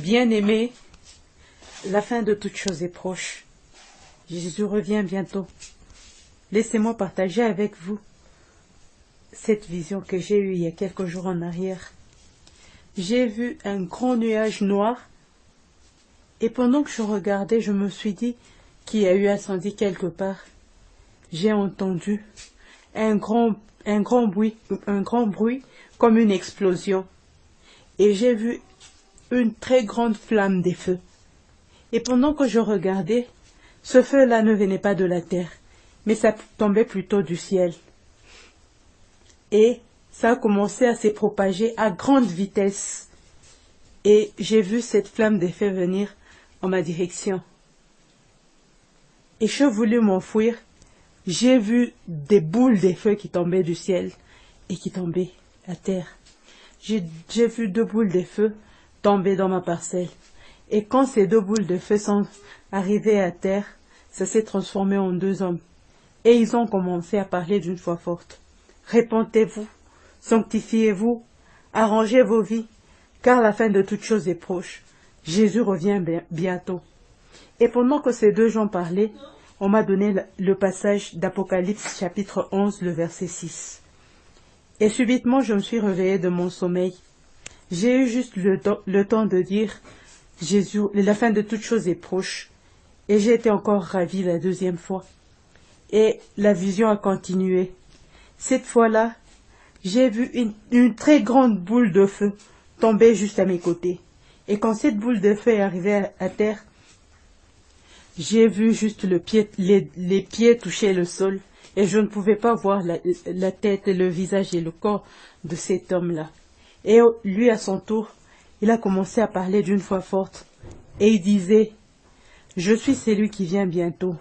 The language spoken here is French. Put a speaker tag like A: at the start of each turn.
A: Bien-aimés, la fin de toute chose est proche. Jésus revient bientôt. Laissez-moi partager avec vous cette vision que j'ai eue il y a quelques jours en arrière. J'ai vu un grand nuage noir et pendant que je regardais, je me suis dit qu'il y a eu incendie quelque part. J'ai entendu un grand bruit comme une explosion. Et j'ai vu une très grande flamme des feux. Et pendant que je regardais, ce feu-là ne venait pas de la terre, mais ça tombait plutôt du ciel. Et ça a commencé à se propager à grande vitesse. Et j'ai vu cette flamme des feux venir en ma direction. Et je voulais m'enfuir. J'ai vu des boules de feu qui tombaient du ciel et qui tombaient à terre. J'ai vu 2 boules de feu tomber dans ma parcelle. Et quand ces 2 boules de feu sont arrivées à terre, ça s'est transformé en 2 hommes. Et ils ont commencé à parler d'une voix forte. Répentez-vous, sanctifiez-vous, arrangez vos vies, car la fin de toute chose est proche. Jésus revient bientôt. Et pendant que ces 2 gens parlaient, on m'a donné le passage d'Apocalypse chapitre 11, le verset 6. Et subitement, je me suis réveillée de mon sommeil. J'ai eu juste le temps de dire, Jésus, la fin de toute chose est proche. Et j'ai été encore ravie la 2e fois. Et la vision a continué. Cette fois-là, j'ai vu une très grande boule de feu tomber juste à mes côtés. Et quand cette boule de feu est arrivée à terre, j'ai vu juste les pieds toucher le sol. Et je ne pouvais pas voir la tête, le visage et le corps de cet homme-là. Et lui, à son tour, il a commencé à parler d'une voix forte. Et il disait, « Je suis celui qui vient bientôt.